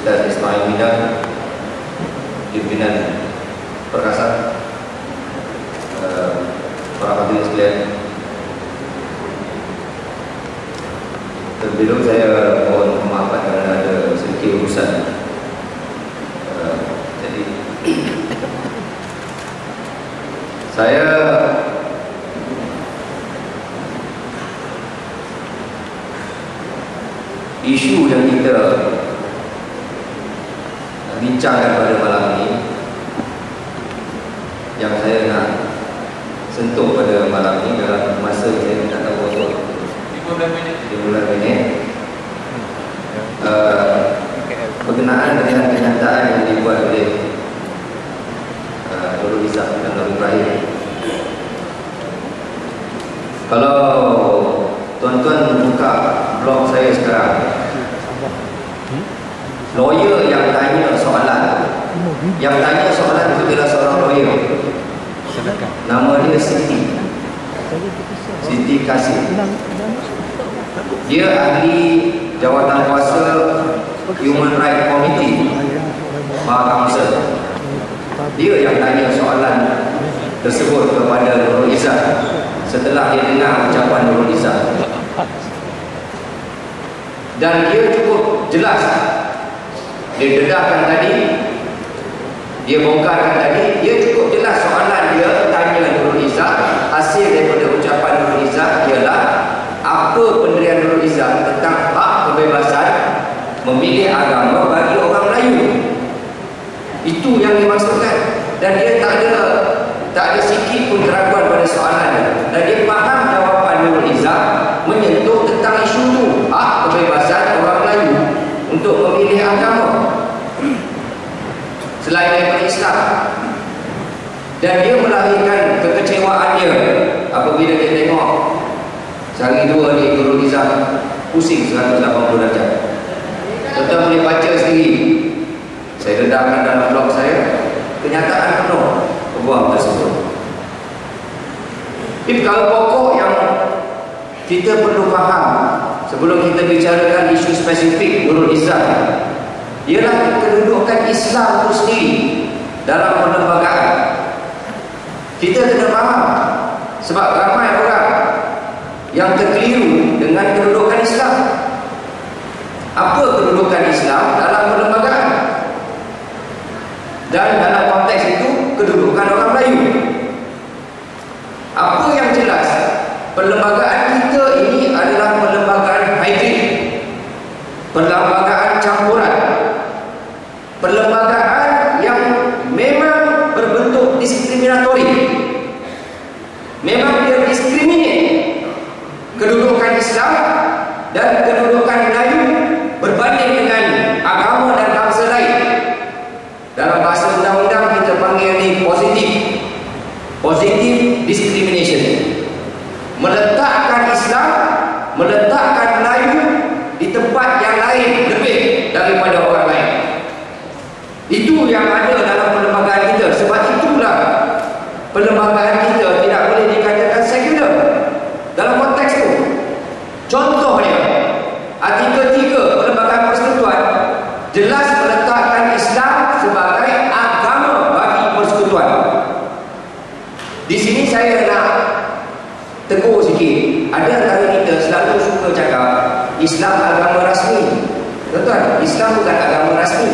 Ustaz Ismail Midan, pimpinan Perkasa, para hadirin sekalian. Terlebih dahulu saya mohon maaf kerana ada sedikit urusan. Jadi saya isu yang kita bincangkan pada malam ini, yang saya nak sentuh pada malam ini dalam masa saya tak tahu berapa 15 minit, berkenaan dengan kenyataan yang dibuat oleh Nurul Izzah dan Nurul Ibrahim. Kalau tuan-tuan buka blog saya sekarang, lawyer yang tanya soalan itu adalah seorang lawyer. Nama dia Siti Kasih. Dia ahli jawatan kuasa Human Rights Committee Mahkamah Council. Dia yang tanya soalan tersebut kepada Nurul Izzah setelah dia dengar ucapan Nurul Izzah. Dan dia cukup jelas. Dia dedahkan tadi, dia bongkarkan tadi, dia cukup jelas soalan dia tanya Nurul Izzah. Hasil daripada ucapan Nurul Izzah ialah apa pendirian Nurul Izzah tentang hak kebebasan memilih agama bagi orang Melayu. Itu yang dimaksudkan. Dan dia tak ada sikit pun keraguan pada soalan dia. Dan dia faham jawapan Nurul Izzah menyentuh tentang isu itu, hak kebebasan orang Melayu untuk memilih agama selain daripada Islam. Dan dia melahirkan kekecewaan dia apabila dia tengok sehari dua ni Nurul Izzah pusing 180 darjah. Tuan-tuan boleh baca sendiri, saya dedahkan dalam blog saya kenyataan penuh peguam tersebut. Ini perkara pokok yang kita perlu faham sebelum kita bicarakan isu spesifik Nurul Izzah, ialah kedudukan Islam itu sendiri dalam perlembagaan. Kita kena faham, sebab ramai orang yang terkeliru dengan kedudukan Islam. Apa kedudukan Islam dalam perlembagaan? Dan dalam konteks itu, kedudukan orang Melayu. Apa yang jelas, perlembagaan kita ini adalah perlembagaan hybrid, perlembagaan campuran, perlembagaan yang memang berbentuk diskriminatori. Memang dia diskriminate kedudukan Islam dan kedudukan Melayu berbanding dengan agama dan bangsa lain. Dalam bahasa undang-undang kita panggil ni positive discrimination. Meletakkan Islam, meletakkan Melayu di tempat yang lain lebih daripada orang lain. Itu yang ada dalam perlembagaan kita. Sebab itulah perlembagaan kita tidak boleh dikatakan sekular dalam konteks itu. Contohnya, artikel 3 Perlembagaan Persekutuan jelas meletakkan Islam sebagai agama bagi persekutuan. Di sini saya nak tegur sikit. Ada antara kita selalu suka cakap Islam agama rasmi. Tuan-tuan, Islam bukan agama rasmi.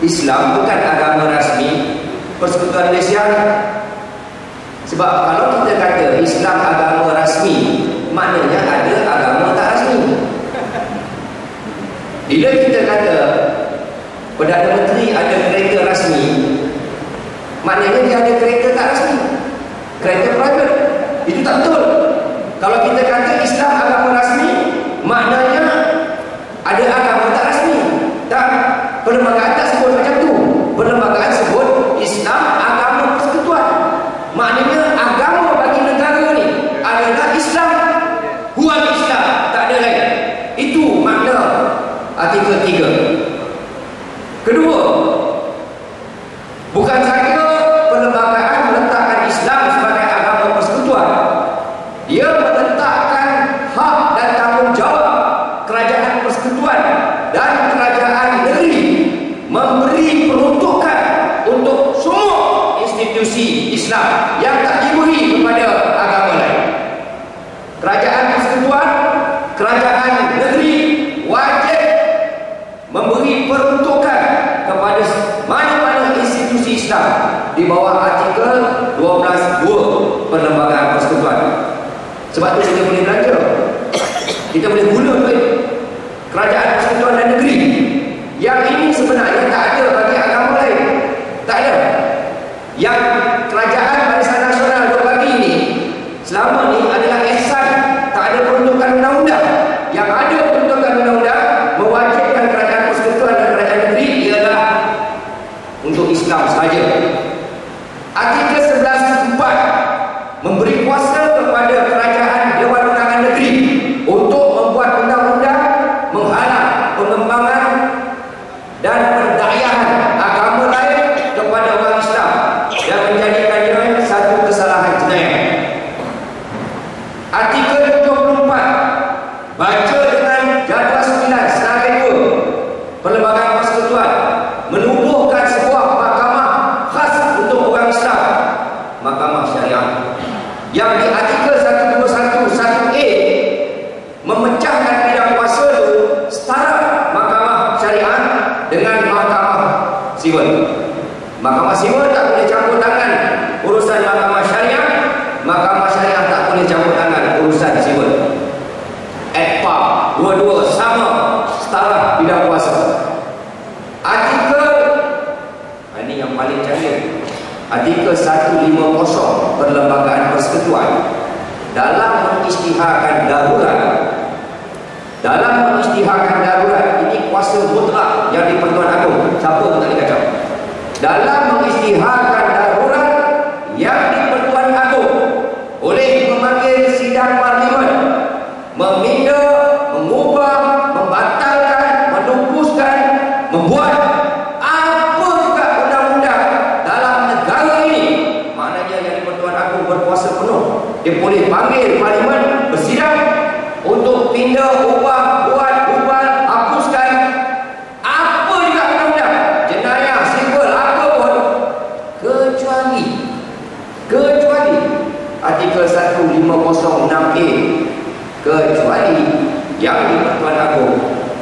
Islam bukan agama rasmi Persekutuan Malaysia. Sebab kalau kita kata Islam agama rasmi, maknanya ada agama tak rasmi. Bila kita kata Perdana Menteri ada kereta rasmi, maknanya dia ada kereta tak rasmi, kereta private. Itu tak betul. Kalau kita kata Islam agama rasmi, maknanya ada agama tak rasmi. Tak, perlembagaan tak sebut macam tu. Perlembagaan sebut Islam agama persekutuan. Maknanya agama bagi negara ni adalah Islam, huan Islam, tak ada lain. Itu makna artikel 3. Kedua, bukan saja perlembagaan meletakkan Islam sebagai agama persekutuan, dia meletakkan hak dan tanggungjawab kerajaan persekutuan dan kerajaan negeri kerajaan negeri wajib memberi peruntukan kepada mana-mana institusi Islam di bawah artikel 12(2) Perlembagaan Persekutuan. Sebab tu kita boleh belanja, kita boleh guna duit kerajaan persekutuan dan negeri. Yang ini sebenarnya tak ada bagi agama lain, tak ada. Yang kerajaan Barisan Nasional duk bagi ini selama ni adalah ihsan, tak ada peruntukan undang-undang. Yang ada peruntukan undang-undang mewajibkan kerajaan persekutuan dan kerajaan negeri ialah untuk Islam sahaja. Artikel 11(4) memberi kuasa kepada kerajaan Dewan Undangan Negeri untuk membuat undang-undang menghalang pengembangan dan pendakwaan agama lain kepada orang Islam dan menjadikannya satu kesalahan jenayah. Artikel 24 baca dengan jadual 9 senarai 2 Perlembagaan Persekutuan menubuhkan sebuah mahkamah khas untuk orang Islam, Mahkamah Syariah, yang di artikel 121(1)(a) memecahkan bidang kuasa itu setara Mahkamah Syariah dengan Mahkamah Sivil. Mahkamah Sivil tak boleh campur tangan urusan Mahkamah Syariah, Mahkamah Syariah tak boleh campur tangan urusan sivil. Adpar, dua-dua sama, setara bidang kuasa. Artikel ini yang paling canggih, artikel 150 Perlembagaan Persekutuan dalam mengisytiharkan darurat. Dalam mengisytiharkan darurat ini kuasa mutlak yang di Pertuan Agong, siapa pun tak boleh kacau. Dalam mengisytiharkan darurat yang di Pertuan Agong boleh memanggil sidang parlimen, meminda, mengubah, membatalkan, menupuskan, membuat apa juga undang-undang dalam negara ini. Maknanya yang di Pertuan Agong berkuasa penuh. Dia boleh panggil parlimen bersidang untuk pindah, ubah, buat, hapuskan apa juga undang-undang, jenayah, sivil, apa pun, kecuali artikel 150(6)(a), kecuali yang di Pertuan Agong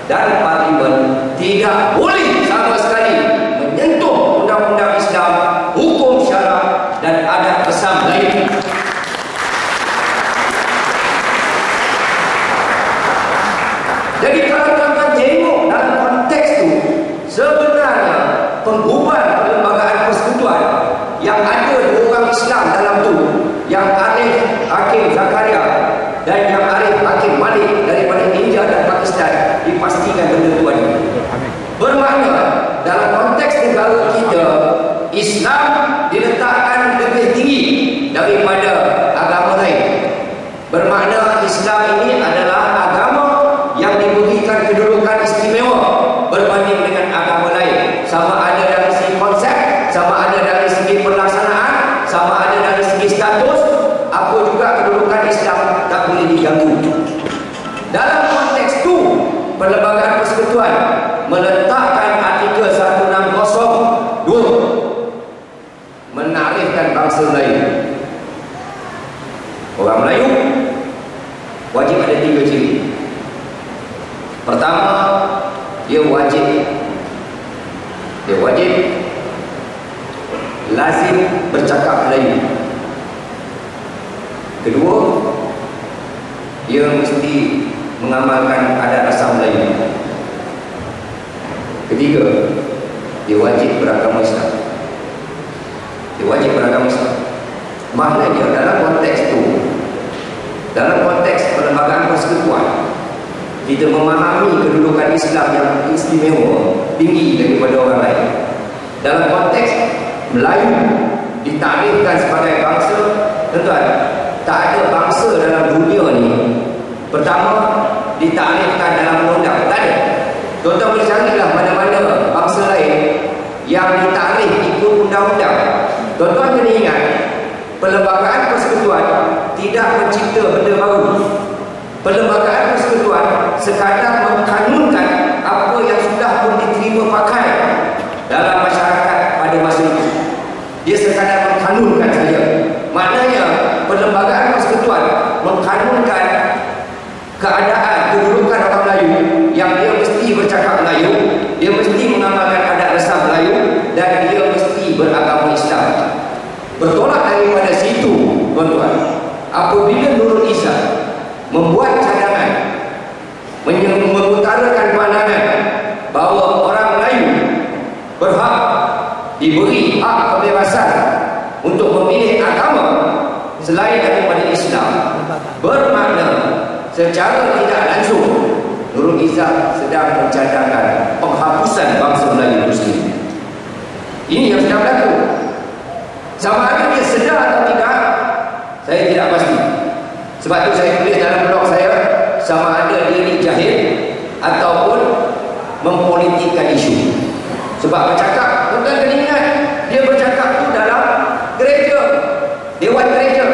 dan parlimen tidak boleh sama sekali menyentuh undang-undang Islam, hukum syarak dan adat besar lain. Jadi kalau tuan-tuan tengok dalam konteks itu, sebenarnya pengubah Perlembagaan Persekutuan yang ada dua orang Islam dalam tu, yang Arif Hakim Zakaria dan yang Arif Hakim Malik daripada India dan Pakistan, dipastikan benda tu ada. Bermakna dalam konteks negara kita, Islam diletakkan lebih tinggi daripada agama lain. Bermakna Islam ini adalah agama yang diberikan kedudukan istimewa berbanding dengan agama lain, sama ada dari segi konsep, sama ada dari segi pelaksanaan, sama ada dari segi status, apa juga kedudukan Islam tak boleh diganggu. Dalam konteks itu, Perlembagaan Persekutuan meletakkan artikel 160(2) menarifkan bangsa lain. Orang Melayu wajib ada 3 ciri. Pertama, dia wajib lazim bercakap Melayu. Kedua, dia mesti mengamalkan adat asal Melayu. Ketiga, dia wajib beragama Islam. Maknanya dalam konteks itu, dalam konteks Perlembagaan Persekutuan, kita memahami kedudukan Islam yang istimewa, tinggi daripada orang lain. Dalam konteks Melayu ditarifkan sebagai bangsa, tuan-tuan, tak ada bangsa dalam dunia ni pertama ditarifkan dalam undang-undang, tak ada. Tuan-tuan boleh carilah mana-mana bangsa lain yang ditarif ikut undang-undang. Tuan-tuan kena ingat, Perlembagaan Persekutuan tidak mencipta benda baru. Perlembagaan Persekutuan sekadar mengkanunkan apa yang sudah pun diterima pakai dalam masyarakat pada masa itu. Dia sekadar mengkanunkan saja. Maknanya Perlembagaan Persekutuan mengkanunkan keadaan mengutarakan pandangan bahawa orang Melayu berhak diberi hak kebebasan untuk memilih agama selain daripada Islam, bermakna secara tidak langsung Nurul Izzah sedang mencadangkan penghapusan bangsa Melayu Muslim. Ini yang sedang berlaku. Sama ada dia sedar atau tidak, saya tidak pasti. Sebab itu saya tulis dalam blog saya, sama ada dia ni jahil ataupun mempolitikkan isu. Sebab bercakap, tuan kena ingat, dia bercakap tu dalam gereja, dewan gereja,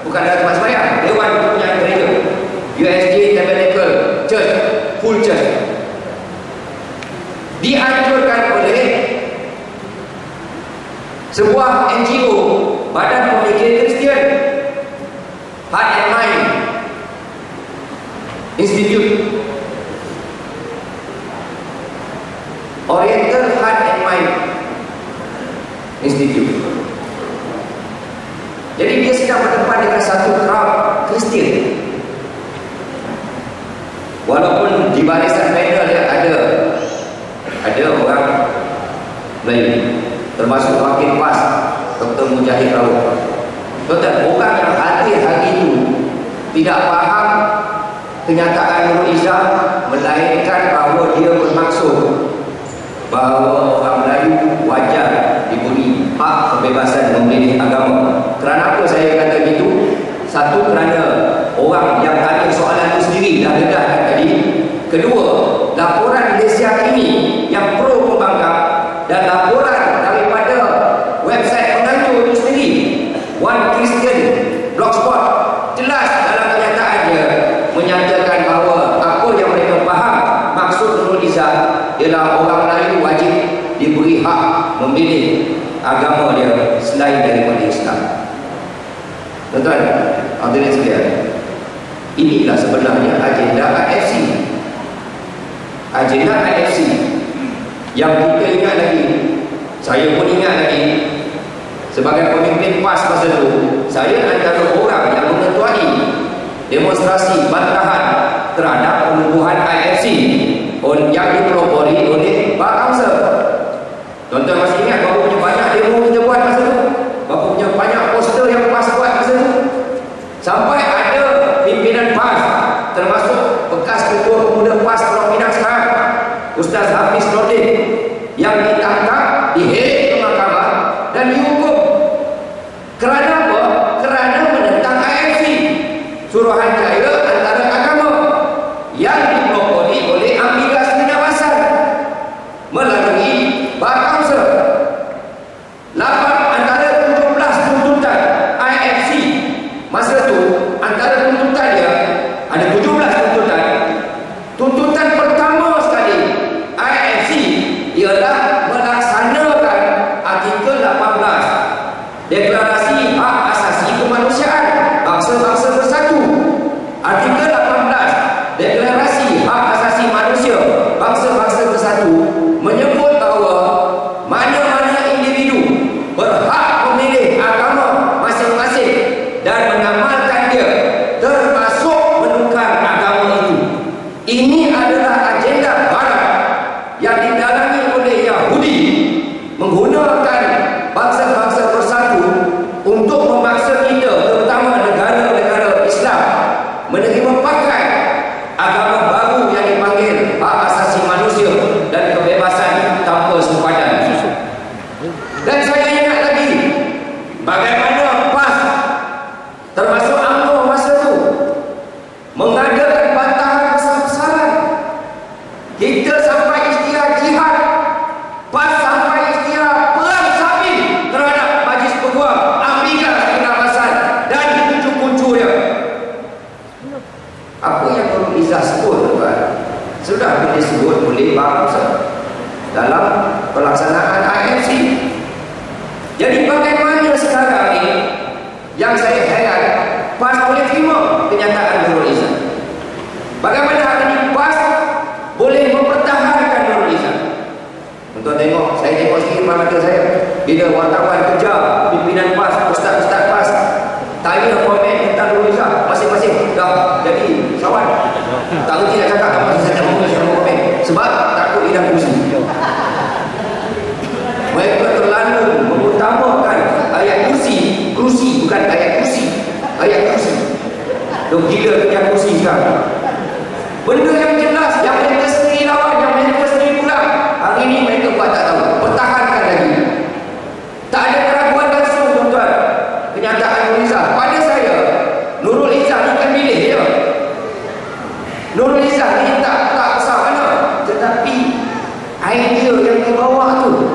bukan dalam tempat sembahyang, dewan punya gereja, USJ Tabernacle Church, full church. Dianjurkan oleh sebuah NGO, Badan Pemikiran Kristian, Heart and Mind Institute, Oriental Heart and Mind Institute. Jadi dia sedang berdepan dengan satu crowd Kristian. Walaupun di barisan panel dia ada orang Melayu, termasuk Wakil PAS Dr. Mujahid Rauf. Tuan-tuan, orang yang hadir hari itu tidak faham kenyataan Nurul Izzah, melainkan bahawa dia bermaksud bahawa orang Melayu wajar diberi hak kebebasan memilih agama. Kerana apa saya kata begitu? Satu, kerana orang yang tanya soalan itu sendiri dah dedahkan tadi. Kedua, laporan Malaysia ini yang pro pembangkang dan laporan daripada website penganjur itu sendiri, One Christian Blogspot, jelas dalam kenyataannya menyatakan bahawa apa yang mereka faham maksud Nurul Izzah ialah orang Melayu wajib diberi hak memilih agama dia selain daripada Islam. Tuan-tuan, hadirin sekalian, inilah sebenarnya agenda AFC. Agenda AFC yang kita ingat lagi, saya pun ingat lagi, sebagai pemimpin PAS masa itu, saya antara orang yang mengetuai demonstrasi bantahan terhadap penubuhan IFC yang dipelopori oleh Pak Kamsel. Tuan-tuan masih ingat berapa punya banyak demo kita buat masa itu? Berapa punya banyak poster yang PAS buat masa itu? Sampai ada pimpinan PAS, termasuk bekas Ketua Pemuda PAS Pulau Pinang sekarang, Ustaz Hafiz Nordin, yang ditangkap, dihead ke mahkamah dan dihukum. Kerana apa? Kerana menentang IFC, Suruhanjaya Antara Agama, yang dipelopori oleh Amigas Minyabasan melalui Pak Kamsel. 8 antara 17 tuntutan IFC masa itu, antara tuntutan dia ada 17 tuntutan. Tuntutan pertama sekali IFC ialah melaksanakan artikel 18 Deklarasi Hak Asasi Kemanusiaan Bangsa-Bangsa Bersatu. Artikel 18 Deklarasi Hak Asasi Manusia Bangsa-Bangsa Bersatu menyebut bahawa mana-mana individu berhak memilih agama masing-masing dan mengamalkan dia, termasuk menukar agama itu. Ini adalah agenda Barat yang didalami oleh Yahudi, menggunakan bangsa-bangsa bersatu untuk memaksa kita, terutama negara-negara Islam, menerima pakai agama baru yang dipanggil hak asasi manusia dan kebebasan tanpa sempadan. Dan saya ingat lagi bagaimana PAS, termasuk UMNO masa itu, mengadakan bantahan besar-besaran. Kita sampai istilah jihad, PAS sampai istilah perang sabil terhadap Majlis Peguam, Amigas Minyabasan dan kuncu-kuncu dia. Apa yang Nurul Izzah sebut, tuan, sudah disebut oleh bangsa dalam pelaksanaan IFC. Jadi bagaimana sekarang ini yang saya heran, PAS boleh terima kenyataan Nurul Izzah? Bagaimana hari ini PAS boleh mempertahankan Nurul Izzah? Tuan tengok, saya tengok sikit mata saya, bila wartawan kejar pimpinan PAS, ustaz-ustaz PAS, tanya komen tentang Nurul Izzah, masing-masing dah jadi kawan. Tak reti nak cakap, tak masih saya tak mau komen. Rizal ni tak besar mana, tetapi idea yang dibawa tu,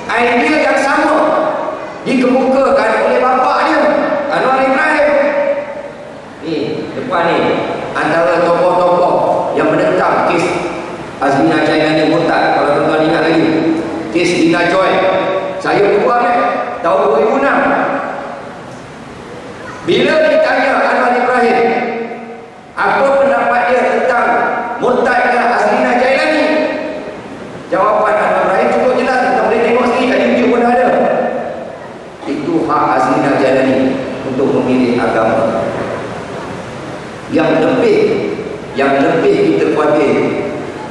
idea yang sama dikemukakan oleh bapaknya Anwar Ibrahim. Ni depan ni antara tokoh-tokoh yang menentang kes Azlina Jailani murtad. Kalau tuan-tuan ingat lagi kes Dina Joy, saya buat tahun 2006. Bila ditanya Anwar Ibrahim apa pendapat dia tentang murtadnya Azlina Jailani, jawapan Anwar Ibrahim cukup jelas. Kita boleh tengok sendiri kat YouTube pun ada. Itu hak Azlina Jailani untuk memilih agama. Yang lebih kita khawatir,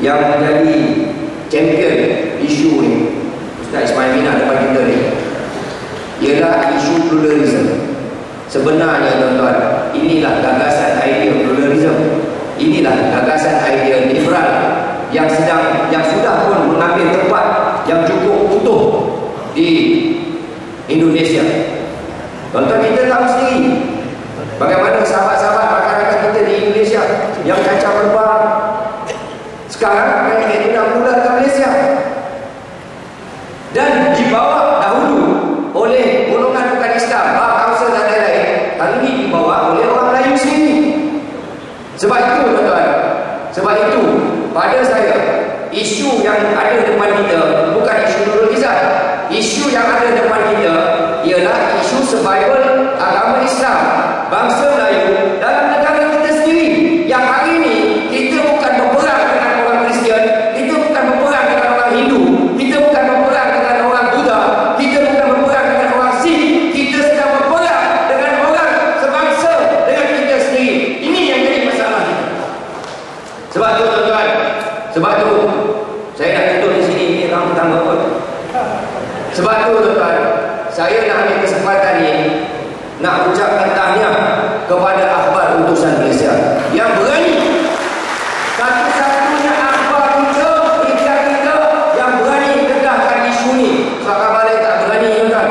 yang menjadi champion isu ni Ustaz Ismail Mina depan kita ni, ialah isu pluralism. Sebenarnya tuan-tuan, inilah gagasan idea pluralism, inilah gagasan idea liberal yang sudah pun mengambil tempat yang cukup utuh di Indonesia. Tuan-tuan, kita tahu sendiri bagaimana sahabat-sahabat rakan-rakan kita di Indonesia yang cacah berbang sekarang mereka dah mula ke Malaysia dan dibawa dahulu oleh golongan bukan Islam, bangsa dan lain-lain. Kali ini dibawa oleh orang Melayu sendiri. Sebab itu tuan-tuan, sebab itu pada saya, isu yang ada depan kita bukan isu Nurul Izzat. Isu yang ada depan kita ialah isu survival agama Islam bangsa Melayu dalam negara kita sendiri. Yang hari ini kita bukan berperang dengan orang Kristian, kita bukan berperang dengan orang Hindu, kita bukan berperang dengan orang Buddha, kita bukan berperang dengan orang Sikh, kita sedang berperang dengan orang sebangsa dengan kita sendiri. Ini yang jadi masalah kita. Sebab tu tuan-tuan, sebab tu saya nak tutup di sini, ini orang pertama pun. Sebab tu tuan-tuan, saya nak ambil kesempatan ni nak ucapkan tahniah kepada akhbar utusan Malaysia yang berani, satu-satunya akhbar kita, media kita yang berani dedahkan isu ni. Sebab kabar lain tak berani tuan-tuan.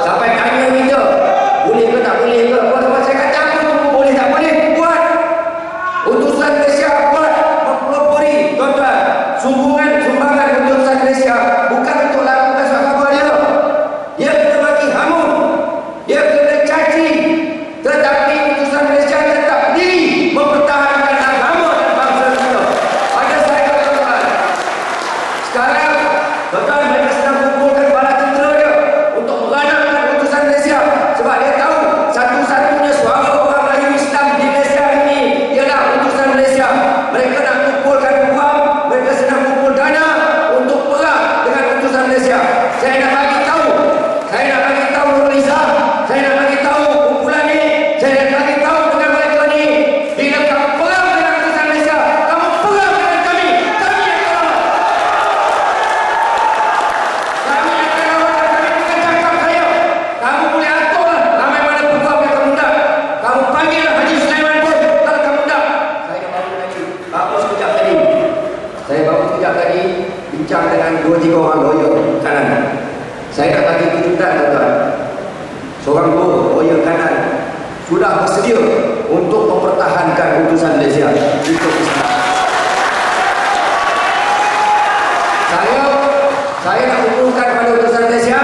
Sampai tanya kita boleh ke tak boleh ke, sebab saya kata apa tu boleh tak boleh, buat. Utusan Malaysia buat mempelopori tuan-tuan. Sumbangan utusan Malaysia bukan untuk lakukan suatu khabar dia. Dia kena bagi hamun, dia kena caci, tetapi utusan Malaysia tetap berdiri mempertahankan agama dan bangsa kita. Ada saya tuan-tuan, sekarang tuan-tuan mereka sedang kumpulkan bala tentera dia untuk meranakkan utusan Malaysia. Sebab dia tahu satu-satunya suara orang Melayu Islam di Malaysia ini ialah utusan Malaysia. Mereka nak kumpulkan wang, mereka sedang kumpul dana untuk perang dengan utusan Malaysia. Saya nak bagi tahu Nurul Izzat, saya nak bagi tahu kumpulan ni, saya nak bagi tahu dengan mereka ni, bila kamu perang dengan utusan Malaysia, kamu perang dengan kami. Kami yang kalah. Kami yang kalah dan kami bukan cakap saya. Kamu boleh atur lah ramai mana peguam yang kamu nak. Kamu panggil lah Haji Sulaiman pun kalau kamu nak. Saya dah baru sekejap tadi bincang dengan 2-3 orang lawyer kanan. Saya nak bagi kejutan tuan-tuan. Seorang lawyer kanan sudah bersedia untuk mempertahankan utusan Malaysia untuk Islam. Saya nak umumkan kepada utusan Malaysia,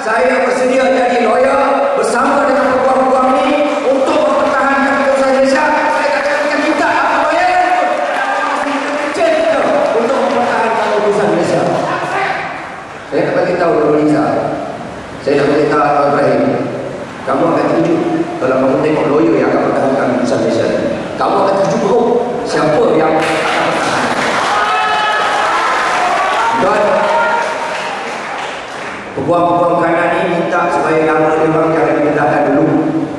saya bersedia jadi lawyer bersama dengan peguam-peguam ini untuk mempertahankan utusan Malaysia. Saya katakan kita apa bayaran pun kecil kita untuk mempertahankan utusan Malaysia. Saya nak bagi tahu Nurul Izzat, saya nak bagi tahu Anwar Ibrahim, kamu akan terkejut kalau kamu tengok lawyer yang akan pertahankan utusan Malaysia. Kamu akan terkejut bro, siapa yang akan pertahankan. Dan peguam-peguam kanan ini minta supaya nama dia orang jangan dipindahkan dulu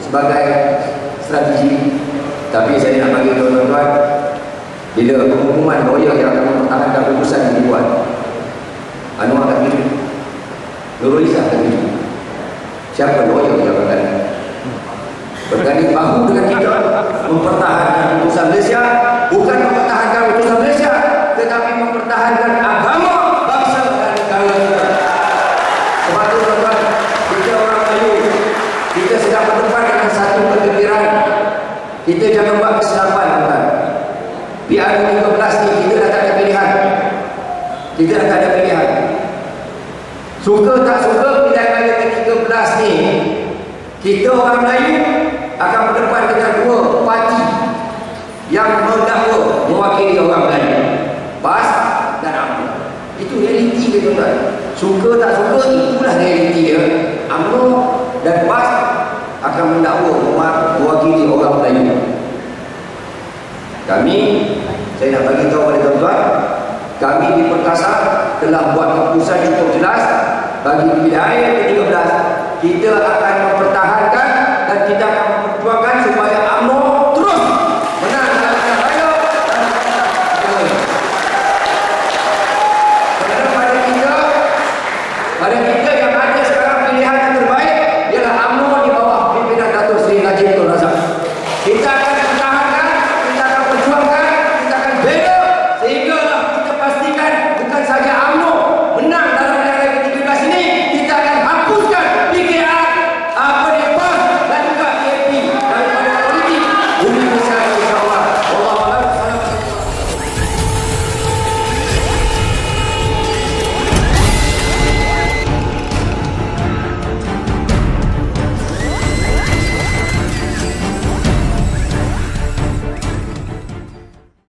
sebagai strategi. Tapi saya nak bagi tuan-tuan, bila pengumuman lawyer yang akan mempertahankan utusan ini dibuat, Anwar akan terkejut, Nurul Izzat akan terkejut. Siapa lawyer yang akan berganding bahu dengan kita mempertahankan utusan Malaysia, bukan mempertahankan utusan Malaysia, tetapi mempertahankan agama bangsa dan negara kita. Sebab itu tuan-tuan, kita orang Melayu, kita sedang berdepan dengan satu kegembiraan. Kita jangan buat kesilapan tuan-tuan. PRU13 ni kita dah tak ada pilihan. Kita dah tak ada pilihan. Suka tak suka pilihan raya ke-13 ni, kita orang Melayu akan berdepan dengan dua parti yang mendakwa mewakili orang Melayu, PAS dan UMNO. Itu realiti dia, tuan-tuan. Suka tak suka, itulah realiti dia. UMNO dan PAS akan mendakwa mewakili orang Melayu. Kami, saya nak bagi tahu pada tuan-tuan, kami di Perkasa telah buat keputusan cukup jelas. Bagi pilihan raya ke-13, kita akan mempertahankan dan kita akan memperjuangkan supaya UMNO terus menang dalam pilihan raya. Kerana pada kita yang ada sekarang, pilihan yang terbaik ialah UMNO di bawah pimpinan Datuk Seri Najib Tun Razak. Kita